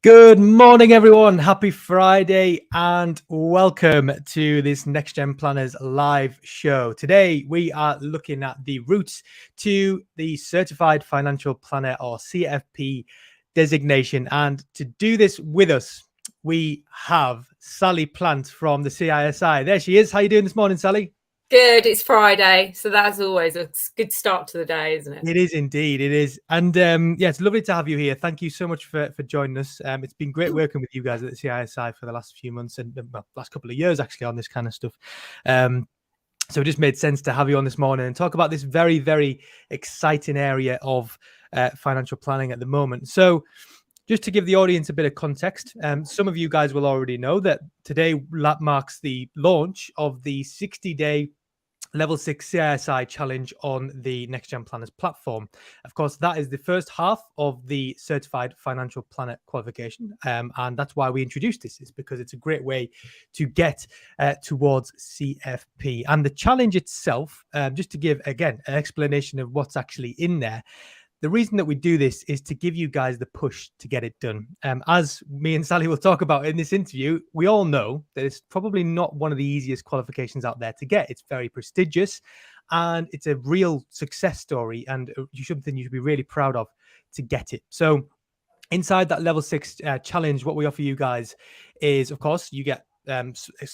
Good morning, everyone. Happy Friday and welcome to this NextGen Planners live show. Today, we are looking at the routes to the Certified Financial Planner or CFP designation. And to do this with us, we have Sally Plant from the CISI. There she is. How are you doing this morning, Sally? Good. It's Friday, so that's always a good start to the day, isn't it? It is indeed. It is. And yeah, it's lovely to have you here. Thank you so much for joining us. It's been great working with you guys at the CISI for the last few months and last couple of years, actually, on this kind of stuff. So it just made sense to have you on this morning and talk about this very, very exciting area of financial planning at the moment. So just to give the audience a bit of context, some of you guys will already know that today marks the launch of the 60-day Level 6 CISI challenge on the NextGen Planners platform. Of course, that is the first half of the Certified Financial Planner qualification. And that's why we introduced this, is because it's a great way to get towards CFP. And the challenge itself, just to give, again, an explanation of what's actually in there. The reason that we do this is to give you guys the push to get it done. As me and Sally will talk about in this interview, we all know that it's probably not one of the easiest qualifications out there to get. It's very prestigious and it's a real success story and something you should be really proud of to get it. So inside that level 6 challenge, what we offer you guys is, of course, you get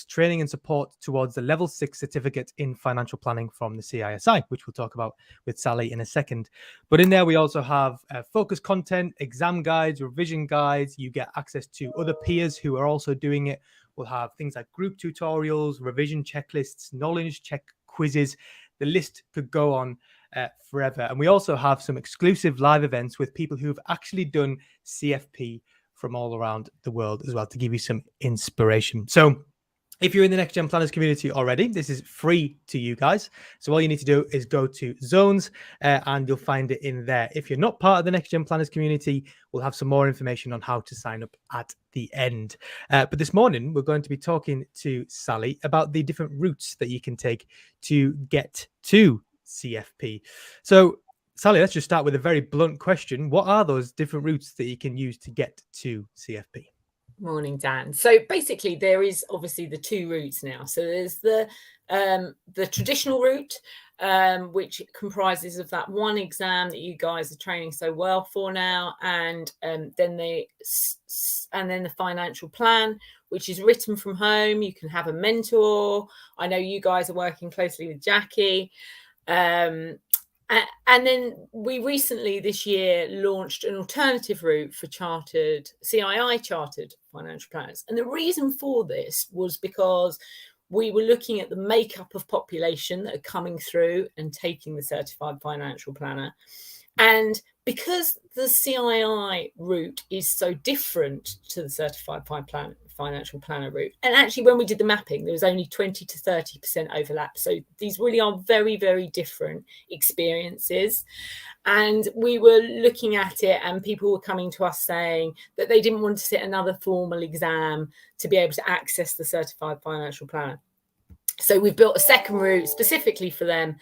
training and support towards the level 6 certificate in financial planning from the CISI, which we'll talk about with Sally in a second. But in there, we also have focus content, exam guides, revision guides. You get access to other peers who are also doing it. We'll have things like group tutorials, revision checklists, knowledge check quizzes. The list could go on forever. And we also have some exclusive live events with people who've actually done CFP from all around the world as well, to give you some inspiration. So if you're in the NextGen Planners community already, this is free to you guys. So all you need to do is go to Zones and you'll find it in there. If you're not part of the NextGen Planners community, we'll have some more information on how to sign up at the end. But this morning, we're going to be talking to Sally about the different routes that you can take to get to CFP. So Sally, let's just start with a very blunt question. What are those different routes that you can use to get to CFP? Morning, Dan. So basically, there is obviously the two routes now. So there's the traditional route, which comprises of that one exam that you guys are training so well for now, and then the financial plan, which is written from home. You can have a mentor. I know you guys are working closely with Jackie. And then we recently this year launched an alternative route for CII chartered financial planners. And the reason for this was because we were looking at the makeup of population that are coming through and taking the certified financial planner. And because the CII route is so different to the certified financial planner route, and actually when we did the mapping, there was only 20 to 30% overlap. So these really are very, very different experiences. And we were looking at it and people were coming to us saying that they didn't want to sit another formal exam to be able to access the certified financial planner. So we've built a second route specifically for them,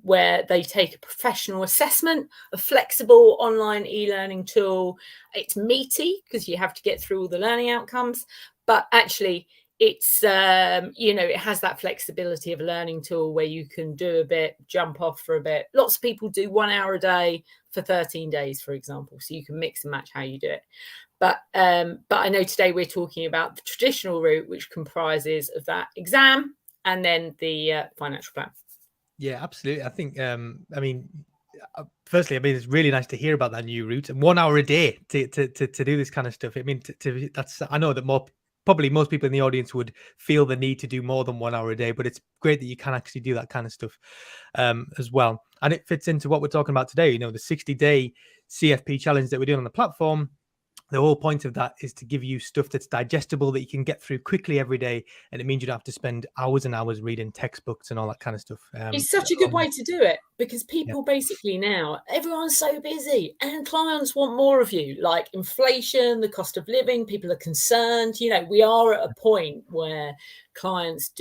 where they take a professional assessment, a flexible online e-learning tool. It's meaty because you have to get through all the learning outcomes, but actually it's, it has that flexibility of a learning tool where you can do a bit, jump off for a bit. Lots of people do 1 hour a day for 13 days, for example, so you can mix and match how you do it. But I know today we're talking about the traditional route, which comprises of that exam and then the financial plan. Yeah, absolutely. I think, firstly, it's really nice to hear about that new route and 1 hour a day to do this kind of stuff. I mean, I know that probably most people in the audience would feel the need to do more than 1 hour a day, but it's great that you can actually do that kind of stuff as well. And it fits into what we're talking about today, the 60-day CFP challenge that we're doing on the platform. The whole point of that is to give you stuff that's digestible, that you can get through quickly every day. And it means you don't have to spend hours and hours reading textbooks and all that kind of stuff. It's such a good way to do it because people basically now, everyone's so busy and clients want more of you, like inflation, the cost of living, people are concerned. We are at a point where clients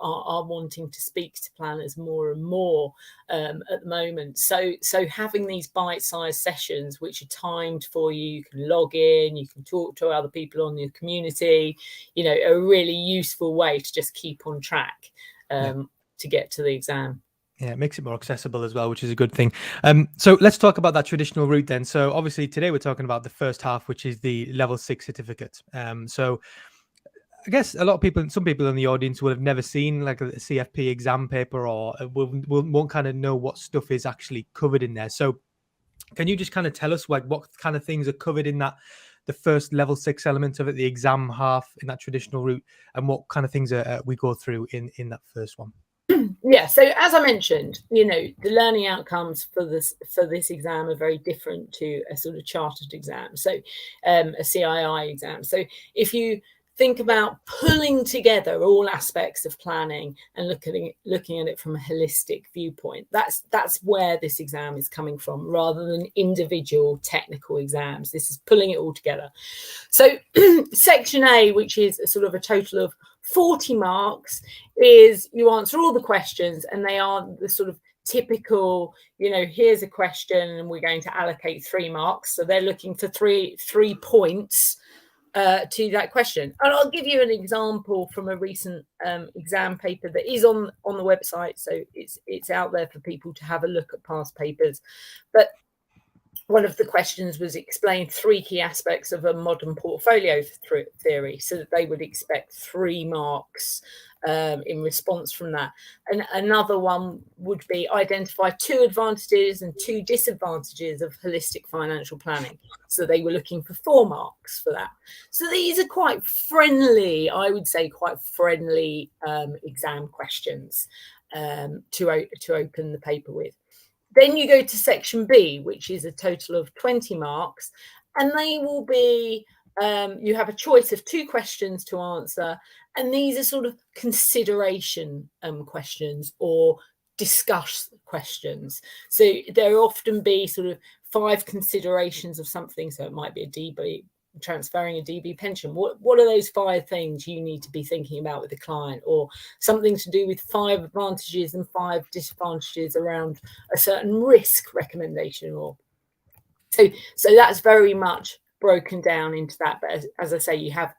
are wanting to speak to planners more and more at the moment. So having these bite-sized sessions which are timed for you, you can log in, you can talk to other people on your community, a really useful way to just keep on track to get to the exam. Yeah, it makes it more accessible as well, which is a good thing. So let's talk about that traditional route then. So obviously today we're talking about the first half, which is the level 6 certificate. So I guess some people in the audience will have never seen like a CFP exam paper, or won't kind of know what stuff is actually covered in there. So can you just kind of tell us like what kind of things are covered in the first level 6 element of it, the exam half in that traditional route, and what kind of things we go through in that first one? Yeah, so as I mentioned, the learning outcomes for this exam are very different to a sort of chartered exam, so a CII exam. So if you think about pulling together all aspects of planning and looking at it from a holistic viewpoint, that's where this exam is coming from, rather than individual technical exams. This is pulling it all together. So section A, which is a sort of a total of 40 marks, is you answer all the questions, and they are the sort of typical, here's a question and we're going to allocate 3 marks. So they're looking for three points to that question. And I'll give you an example from a recent exam paper that is on the website, so it's out there for people to have a look at past papers. But one of the questions was explain 3 key aspects of a modern portfolio theory, so that they would expect 3 marks in response from that. And another one would be identify 2 advantages and 2 disadvantages of holistic financial planning. So they were looking for 4 marks for that. So these are quite friendly, I would say, exam questions to open the paper with. Then you go to section B, which is a total of 20 marks, and they will be, you have a choice of 2 questions to answer, and these are sort of consideration questions or discuss questions. So there often be sort of 5 considerations of something. So it might be a DB, transferring a DB pension. What are those 5 things you need to be thinking about with the client, or something to do with 5 advantages and 5 disadvantages around a certain risk recommendation? Or so that's very much broken down into that. But as I say, you have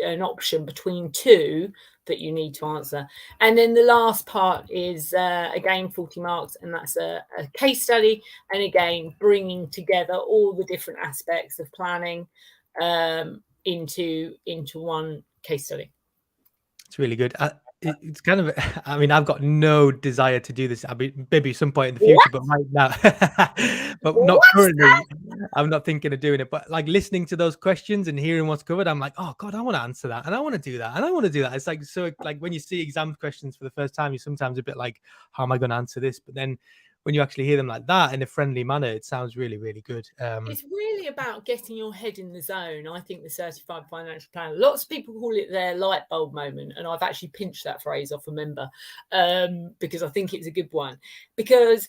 an option between 2 that you need to answer. And then the last part is again 40 marks, and that's a case study, and again bringing together all the different aspects of planning into one case study. It's really good. It's kind of, I mean, I've got no desire to do this. I mean, maybe some point in the future, but right now, but not currently. I'm not thinking of doing it. But like listening to those questions and hearing what's covered, I'm like, oh God, I want to answer that, and I want to do that, and I want to do that. It's like, so like when you see exam questions for the first time, you're sometimes a bit like, how am I going to answer this? But then when you actually hear them like that in a friendly manner, it sounds really, really good. It's really about getting your head in the zone. I think the certified financial planner, lots of people call it their light bulb moment, and I've actually pinched that phrase off a member because I think it's a good one, because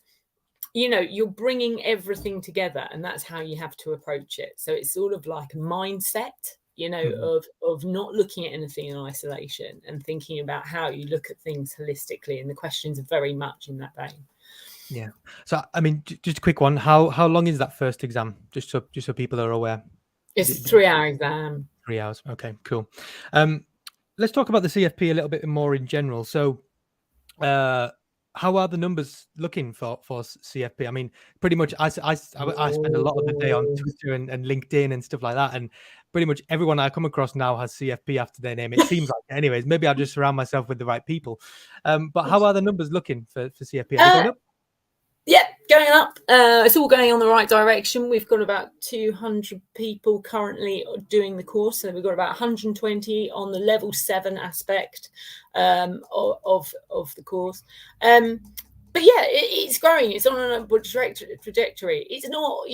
you're bringing everything together, and that's how you have to approach it. So it's sort of like a mindset, of not looking at anything in isolation and thinking about how you look at things holistically, and the questions are very much in that vein. Yeah. So, I mean, just a quick one. How long is that first exam? Just so people are aware. It's a 3-hour exam. 3 hours. Okay, cool. Let's talk about the CFP a little bit more in general. So, how are the numbers looking for CFP? I mean, pretty much I spend a lot of the day on Twitter and LinkedIn and stuff like that, and pretty much everyone I come across now has CFP after their name. It seems like, anyways. Maybe I'll just surround myself with the right people. But how are the numbers looking for CFP? Are they going up? Yeah, going up. It's all going on the right direction. We've got about 200 people currently doing the course. So we've got about 120 on the level 7 aspect of the course. But yeah, it's growing. It's on an upward trajectory. It's not,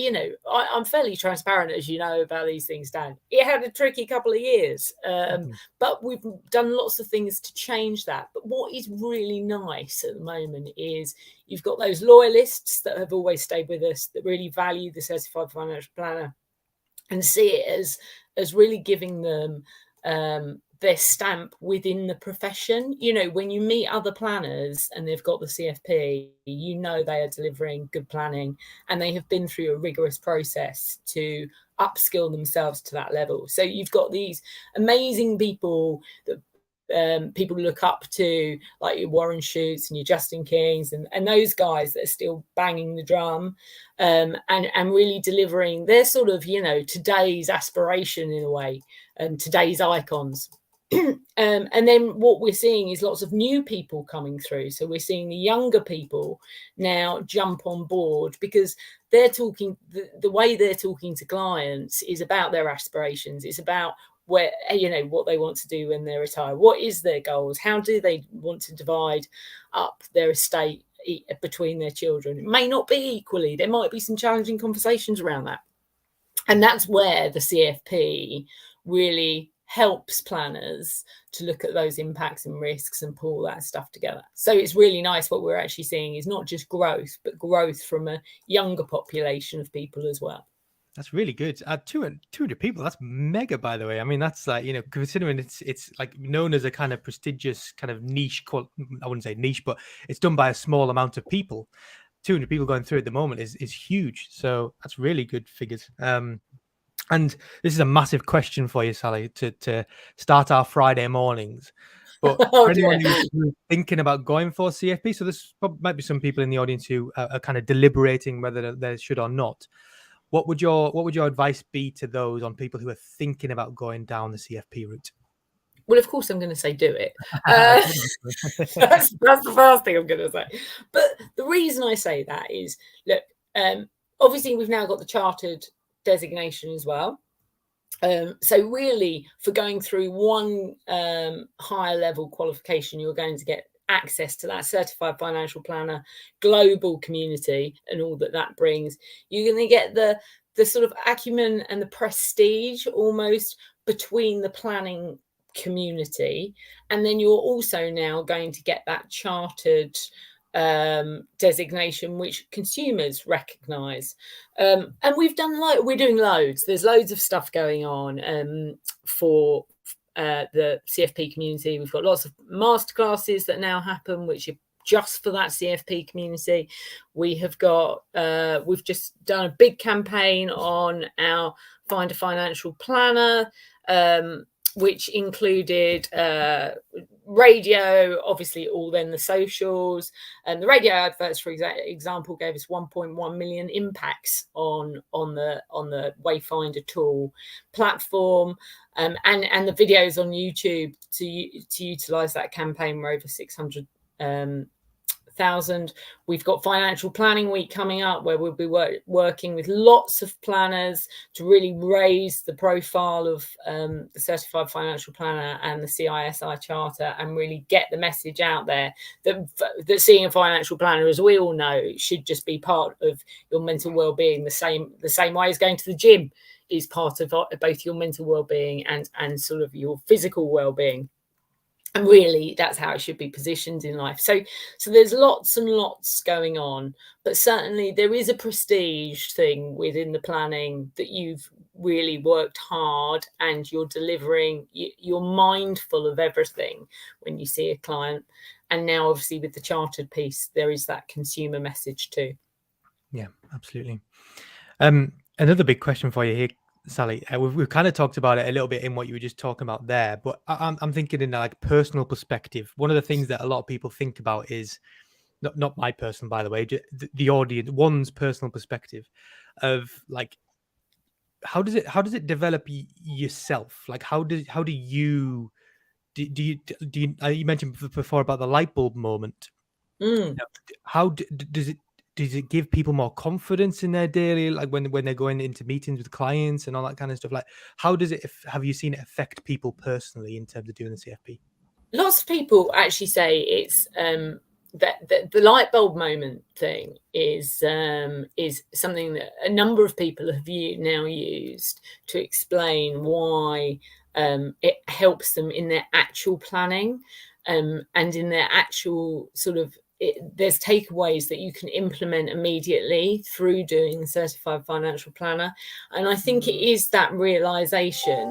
I'm fairly transparent, as you know, about these things, Dan. It had a tricky couple of years, but we've done lots of things to change that. But what is really nice at the moment is you've got those loyalists that have always stayed with us, that really value the certified financial planner and see it as really giving them their stamp within the profession. You know, when you meet other planners and they've got the CFP, you know they are delivering good planning and they have been through a rigorous process to upskill themselves to that level. So you've got these amazing people that people look up to, like your Warren Shoots and your Justin Kings and those guys that are still banging the drum and really delivering their sort of, you know, today's aspiration in a way, and today's icons. And then what we're seeing is lots of new people coming through. So we're seeing the younger people now jump on board because they're talking, the way they're talking to clients is about their aspirations. It's about where, you know, what they want to do when they retire. What is their goals? How do they want to divide up their estate between their children? It may not be equally. There might be some challenging conversations around that. And that's where the CFP really helps planners to look at those impacts and risks and pull that stuff together. So it's really nice. What we're actually seeing is not just growth, but growth from a younger population of people as well. That's really good. 200 people. That's mega, by the way. I mean, that's like, you know, considering it's like known as a kind of prestigious kind of niche. I wouldn't say niche, but it's done by a small amount of people. 200 people going through at the moment is huge. So that's really good figures. And this is a massive question for you, Sally, to start our Friday mornings. But for anyone who's thinking about going for CFP, so this might be some people in the audience who are kind of deliberating whether they should or not. What would your advice be to those on people who are thinking about going down the CFP route? Well, of course, I'm going to say do it. That's the first thing I'm going to say. But the reason I say that is, look, obviously we've now got the chartered designation as well. So really, for going through one higher level qualification, you're going to get access to that certified financial planner global community and all that brings. You're going to get the sort of acumen and the prestige almost between the planning community, and then you're also now going to get that chartered designation which consumers recognize, and we're doing loads. There's loads of stuff going on for the CFP community. We've got lots of masterclasses that now happen which are just for that CFP community. We have got we've just done a big campaign on our Find a Financial Planner, which included radio, obviously all then the socials, and the radio adverts, for example, gave us 1.1 million impacts on the Wayfinder tool platform, and the videos on YouTube to utilize that campaign were over 600,000. We've got Financial Planning Week coming up, where we'll be working with lots of planners to really raise the profile of the Certified Financial Planner and the CISI Charter, and really get the message out there that seeing a financial planner, as we all know, should just be part of your mental well-being, the same way as going to the gym is part of both your mental well-being and sort of your physical well-being. And really, that's how it should be positioned in life. So there's lots and lots going on, but certainly there is a prestige thing within the planning that you've really worked hard and you're delivering. You're mindful of everything when you see a client. And now, obviously, with the chartered piece, there is that consumer message too. Yeah, absolutely. Another big question for you here, Sally, we've kind of talked about it a little bit in what you were just talking about there, but I'm thinking in a like personal perspective. One of the things that a lot of people think about is not my personal, by the way, the audience, one's personal perspective of like how does it develop yourself? Like how do you mentioned before about the light bulb moment? How does it give people more confidence in their daily, like when they're going into meetings with clients and all that kind of stuff? Like, how does it, have you seen it affect people personally in terms of doing the CFP? Lots of people actually say it's that the light bulb moment thing is something that a number of people have now used to explain why it helps them in their actual planning, and in their actual sort of there's takeaways that you can implement immediately through doing the Certified Financial Planner. And I think it is that realization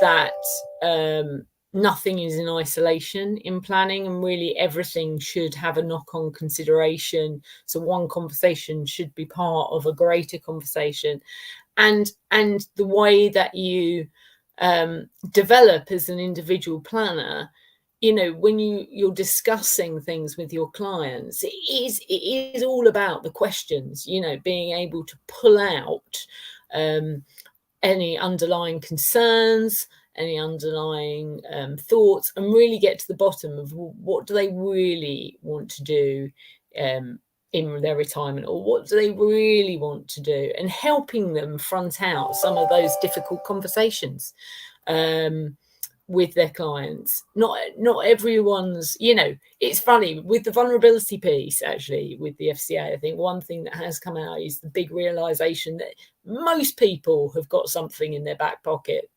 that nothing is in isolation in planning, and really everything should have a knock-on consideration. So one conversation should be part of a greater conversation, and the way that you develop as an individual planner, when you're discussing things with your clients, it is all about the questions, being able to pull out any underlying concerns, any underlying thoughts, and really get to the bottom of what do they really want to do in their retirement, or what do they really want to do, and helping them front out some of those difficult conversations with their clients. Not everyone's, it's funny with the vulnerability piece, actually, with the FCA. I think one thing that has come out is the big realization that most people have got something in their back pocket.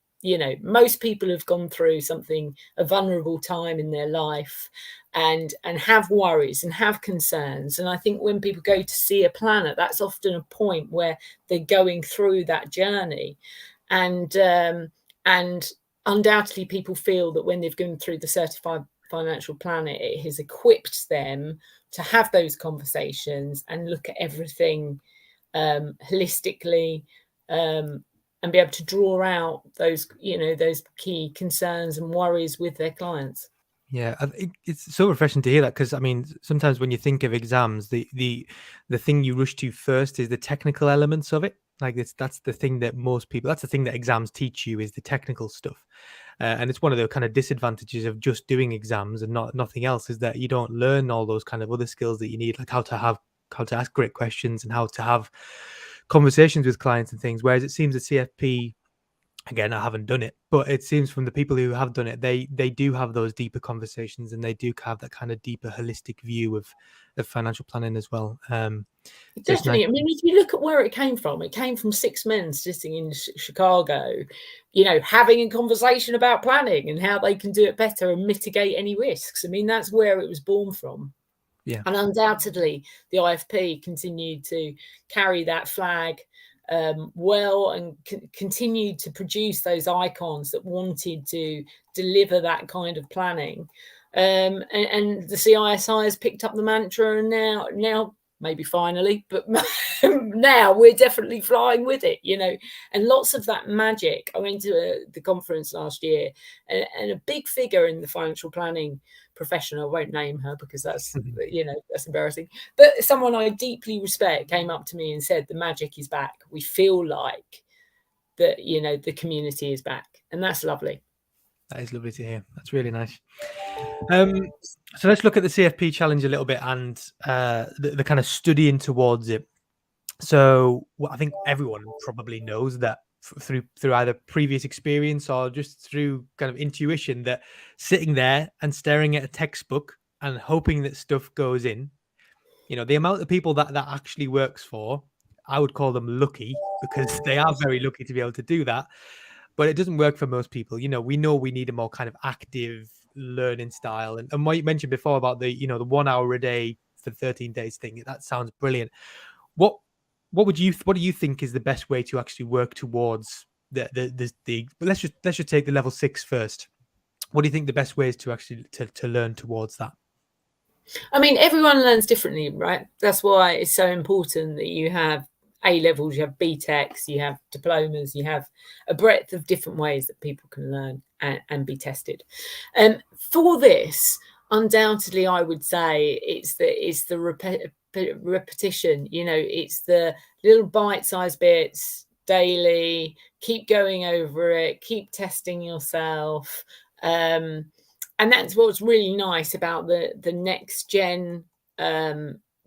Most people have gone through something, a vulnerable time in their life, and have worries and have concerns. And I think when people go to see a planner, that's often a point where they're going through that journey. And undoubtedly people feel that when they've gone through the certified financial planner, it has equipped them to have those conversations and look at everything holistically, and be able to draw out those, those key concerns and worries with their clients. Yeah, it's so refreshing to hear that, because I mean, sometimes when you think of exams, the thing you rush to first is the technical elements of it. Like that's the thing that most people, that's the thing that exams teach you, is the technical stuff. And it's one of the kind of disadvantages of just doing exams and nothing else, is that you don't learn all those kind of other skills that you need, like how to ask great questions and how to have conversations with clients and things. Whereas it seems that CFP, again, I haven't done it, but it seems from the people who have done it, they do have those deeper conversations, and they do have that kind of deeper holistic view of financial planning as well. So Definitely. nice. I mean, if you look at where it came from 6 men sitting in Chicago, having a conversation about planning and how they can do it better and mitigate any risks. I mean, that's where it was born from. Yeah. And undoubtedly, the IFP continued to carry that flag well, and continued to produce those icons that wanted to deliver that kind of planning. And the CISI has picked up the mantra, and now maybe finally, but now we're definitely flying with it, and lots of that magic. I went to the conference last year, and a big figure in the financial planning profession, I won't name her because that's that's embarrassing, but someone I deeply respect came up to me and said, the magic is back. We feel like that, the community is back, and that's lovely. That is lovely to hear. That's really nice. So let's look at the CFP challenge a little bit, and the kind of studying towards it. So I think everyone probably knows that through either previous experience or just through kind of intuition, that sitting there and staring at a textbook and hoping that stuff goes in, the amount of people that actually works for, I would call them lucky, because they are very lucky to be able to do that. But it doesn't work for most people. We know we need a more kind of active learning style. And what you mentioned before about the 1 hour a day for 13 days thing, that sounds brilliant. What do you think is the best way to actually work towards the let's just take the level 6 first. What do you think the best way is to actually to learn towards that? I mean, everyone learns differently, right? That's why it's so important that you have A levels, you have BTECs, you have diplomas, you have a breadth of different ways that people can learn and be tested. For this, undoubtedly, I would say it's the repetition. It's the little bite-sized bits daily. Keep going over it. Keep testing yourself. And that's what's really nice about the NextGen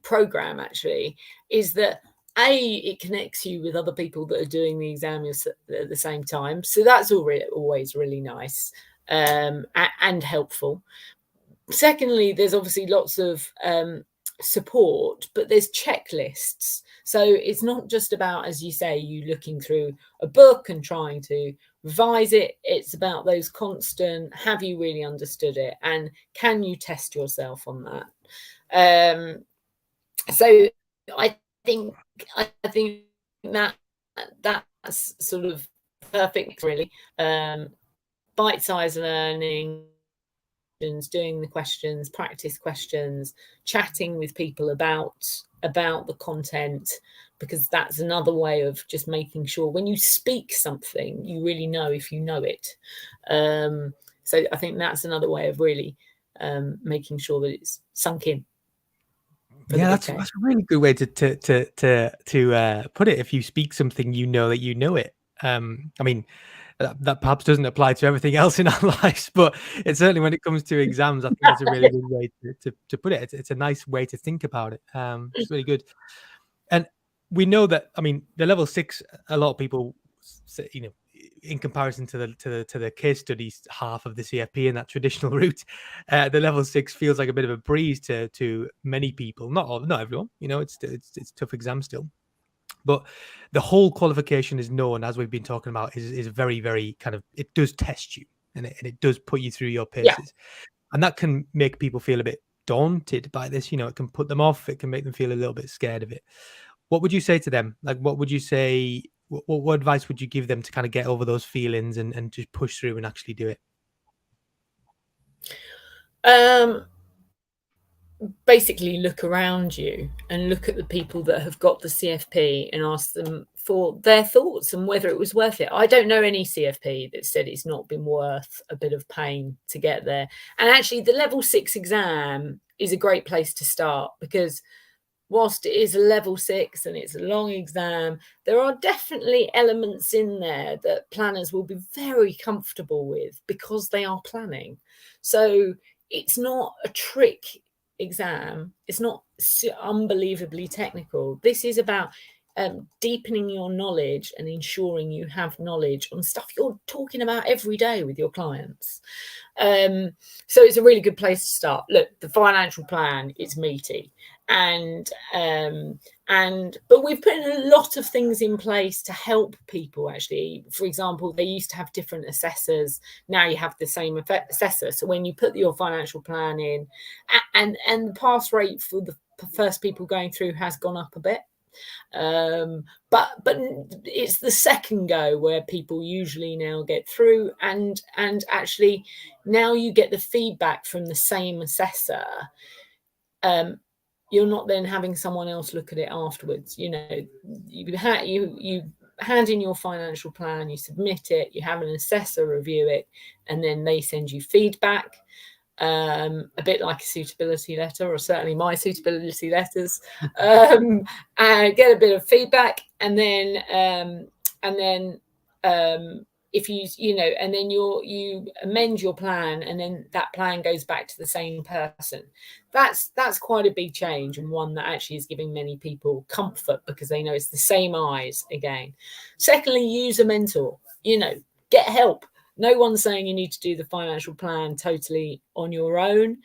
program, actually, is that it connects you with other people that are doing the exam at the same time. So that's always really nice and helpful. Secondly, there's obviously lots of support, but there's checklists. So it's not just about, as you say, you looking through a book and trying to revise it. It's about those constant, have you really understood it, and can you test yourself on that? So I think that's sort of perfect, really. bite-sized learning, doing the questions, practice questions, chatting with people about the content, because that's another way of just making sure when you speak something, you really know if you know it. So I think that's another way of really making sure that it's sunk in. Yeah, that's a really good way to put it. If you speak something, you know that you know it. I mean, that perhaps doesn't apply to everything else in our lives, but it's certainly when it comes to exams, I think that's a really good way to put it. It's a nice way to think about it. It's really good. And we know that, I mean, the level 6, a lot of people say, you know, in comparison to the case studies half of the CFP in that traditional route, the level 6 feels like a bit of a breeze to many people. Not everyone, you know, it's tough exam still. But the whole qualification is known, as we've been talking about, is very, very kind of, it does test you, and it does put you through your paces. And that can make people feel a bit daunted by this. You know, it can put them off. It can make them feel a little bit scared of it. What would you say to them? Like, what would you say? What advice would you give them to kind of get over those feelings and just push through and actually do it? Basically, look around you and look at the people that have got the CFP and ask them for their thoughts and whether it was worth it. I don't know any CFP that said it's not been worth a bit of pain to get there. And actually, the level 6 exam is a great place to start, because whilst it is a level 6 and it's a long exam, there are definitely elements in there that planners will be very comfortable with because they are planning. So it's not a trick exam. It's not unbelievably technical. This is about deepening your knowledge and ensuring you have knowledge on stuff you're talking about every day with your clients. So it's a really good place to start. Look, the financial plan is meaty, but we've put in a lot of things in place to help people. Actually, for example, they used to have different assessors. Now you have the same assessor. So when you put your financial plan in, and the pass rate for the first people going through has gone up a bit. But it's the second go where people usually now get through, and actually now you get the feedback from the same assessor. You're not then having someone else look at it afterwards. You know, you hand in your financial plan, you submit it, you have an assessor review it, and then they send you feedback. A bit like a suitability letter, or certainly my suitability letters, and get a bit of feedback, and then if you know, and then you amend your plan, and then that plan goes back to the same person. That's quite a big change, and one that actually is giving many people comfort because they know it's the same eyes again. Secondly, use a mentor. You know, get help. No one's saying you need to do the financial plan totally on your own.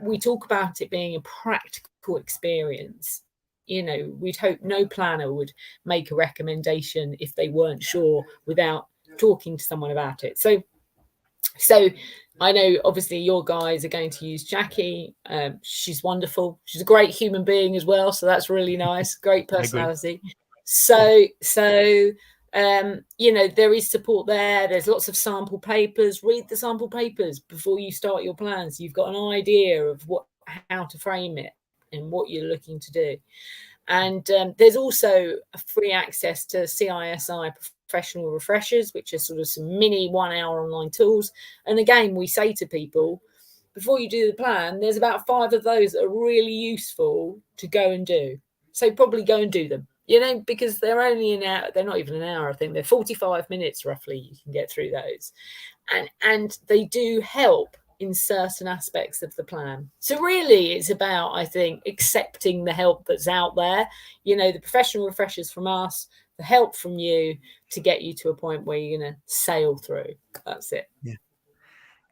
We talk about it being a practical experience. You know, we'd hope no planner would make a recommendation if they weren't sure without talking to someone about it. So I know obviously your guys are going to use Jackie. She's wonderful. She's a great human being as well. So that's really nice. Great personality. So you know, there is support there. There's lots of sample papers. Read the sample papers before you start your plans. You've got an idea of how to frame it and what you're looking to do. And there's also a free access to CISI professional refreshers, which are sort of some mini 1-hour online tools. And again, we say to people, before you do the plan, there's about 5 of those that are really useful to go and do. So probably go and do them. You know, because they're only an hour, they're not even an hour, I think they're 45 minutes roughly, you can get through those. And they do help in certain aspects of the plan. So really it's about, I think, accepting the help that's out there, you know, the professional refreshers from us, the help from you to get you to a point where you're going to sail through. That's it. Yeah.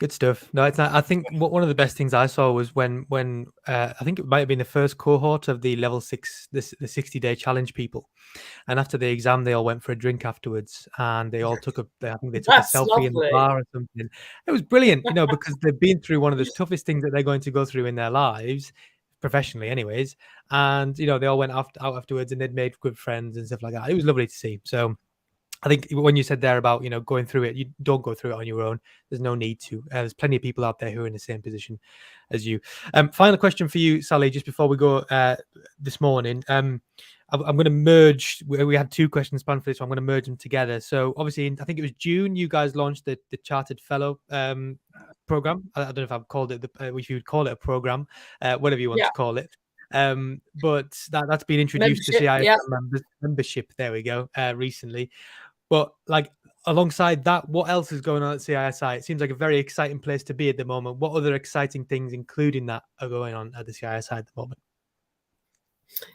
Good stuff. No, it's not. I think one of the best things I saw was when I think it might have been the first cohort of the level 6, the 60-day challenge people, and after the exam they all went for a drink afterwards, and they all took I think they took a selfie lovely. In the bar or something. It was brilliant, you know, because they've been through one of the toughest things that they're going to go through in their lives, professionally, anyways. And you know, they all went out afterwards, and they'd made good friends and stuff like that. It was lovely to see. So I think when you said there about, you know, going through it, you don't go through it on your own. There's no need to. There's plenty of people out there who are in the same position as you. Final question for you, Sally, just before we go this morning. I'm going to merge. We had 2 questions planned for this, so I'm going to merge them together. So obviously, I think it was June, you guys launched the Chartered Fellow program. I don't know if I've called it, if you would call it a program, whatever you want to call it. But that's been introduced to CISI membership. There we go. Recently. But like alongside that, what else is going on at CISI? It seems like a very exciting place to be at the moment. What other exciting things, including that, are going on at the CISI at the moment?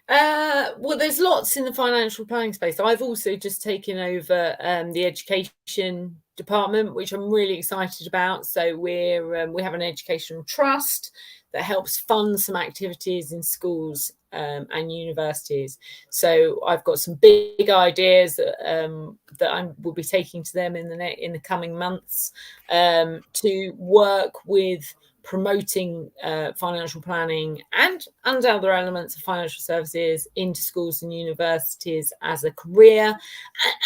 Well, there's lots in the financial planning space. I've also just taken over the education department, which I'm really excited about. So we have an educational trust that helps fund some activities in schools and universities. So I've got some big ideas that I will be taking to them in the coming months to work with promoting financial planning and other elements of financial services into schools and universities as a career,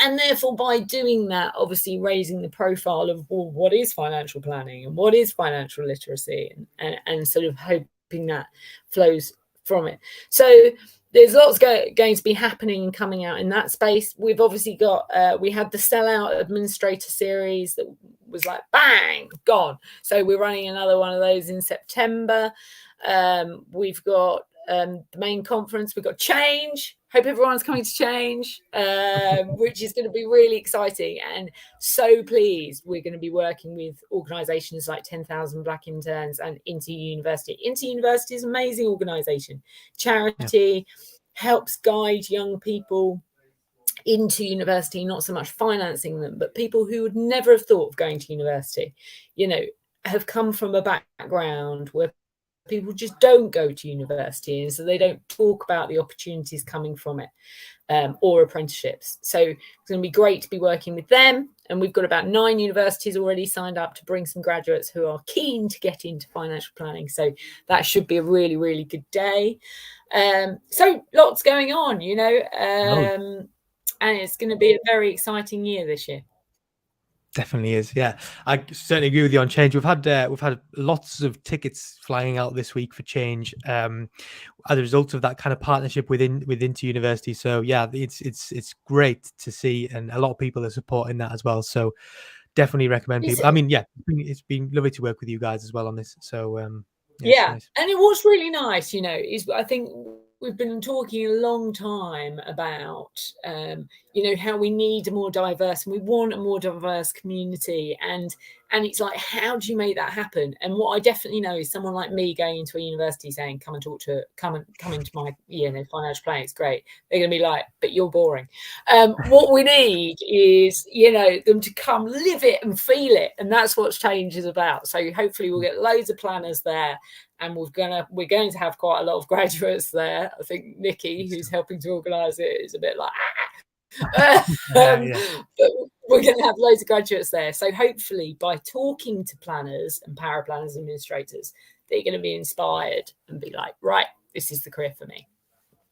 and therefore by doing that, obviously raising the profile of, well, what is financial planning and what is financial literacy, and sort of hoping that flows from it. So there's lots going to be happening and coming out in that space. We've obviously got, we had the Sellout Administrator series that was like, bang, gone. So we're running another one of those in September. We've got the main conference. We've got Change. Hope everyone's coming to Change, which is going to be really exciting. And so pleased we're going to be working with organisations like 10,000 Black Interns and Into University. Into University is an amazing organisation. Charity, helps guide young people into university, not so much financing them, but people who would never have thought of going to university, you know, have come from a background where people just don't go to university, and so they don't talk about the opportunities coming from it, or apprenticeships. So it's going to be great to be working with them, and we've got about 9 universities already signed up to bring some graduates who are keen to get into financial planning. So that should be a really, really good day. So lots going on, you know, and it's going to be a very exciting year this year. Definitely is. Yeah, I certainly agree with you on Change. We've had lots of tickets flying out this week for Change as a result of that kind of partnership with Into University. So yeah, it's great to see, and a lot of people are supporting that as well. So definitely recommend people. I mean, yeah, it's been lovely to work with you guys as well on this. So yeah, nice. And it was really nice, you know, is I think we've been talking a long time about, you know, how we need a more diverse, and we want a more diverse community. And it's like, how do you make that happen? And what I definitely know is someone like me going into a university saying, come into my, you know, financial planning, it's great. They're going to be like, but you're boring. What we need is, you know, them to come live it and feel it. And that's what Change is about. So hopefully we'll get loads of planners there. And we're going to have quite a lot of graduates there. I think Nikki, who's helping to organise it, is a bit like, but we're going to have loads of graduates there. So hopefully by talking to planners and paraplanners and administrators, they're going to be inspired and be like, right, this is the career for me.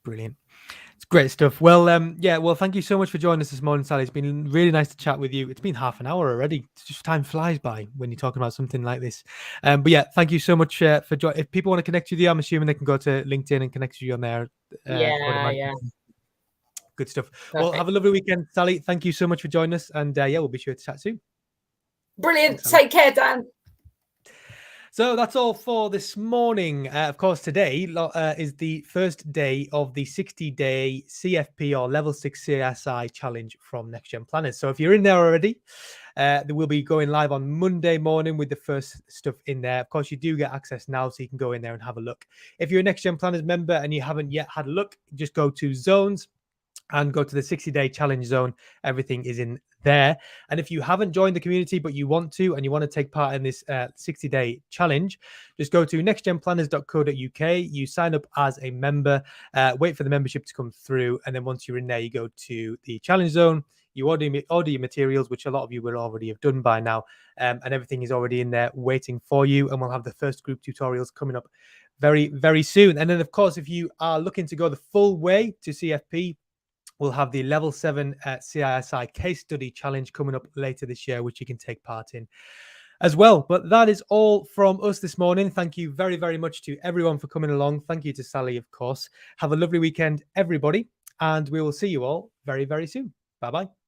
Brilliant. It's great stuff. Well, well, thank you so much for joining us this morning, Sally. It's been really nice to chat with you. It's been half an hour already. It's just time flies by when you're talking about something like this. But yeah, thank you so much for joining. If people want to connect with you, I'm assuming they can go to LinkedIn and connect with you on there. Yeah. Good stuff. Perfect. Well, have a lovely weekend, Sally. Thank you so much for joining us. And yeah, we'll be sure to chat soon. Brilliant. Thanks, take care, Dan. So that's all for this morning. Of course, today is the first day of the 60-day CFP or Level 6 CISI challenge from NextGen Planners. So if you're in there already, they will be going live on Monday morning with the first stuff in there. Of course, you do get access now, so you can go in there and have a look. If you're a NextGen Planners member and you haven't yet had a look, just go to Zones and go to the 60-day challenge zone. Everything is in there. And if you haven't joined the community, but you want to, and you want to take part in this 60-day challenge, just go to nextgenplanners.co.uk. You sign up as a member, wait for the membership to come through. And then once you're in there, you go to the challenge zone. You order your materials, which a lot of you will already have done by now. And everything is already in there waiting for you. And we'll have the first group tutorials coming up very, very soon. And then, of course, if you are looking to go the full way to CFP, we'll have the Level 7 CISI case study challenge coming up later this year, which you can take part in as well. But that is all from us this morning. Thank you very, very much to everyone for coming along. Thank you to Sally, of course. Have a lovely weekend, everybody. And we will see you all very, very soon. Bye-bye.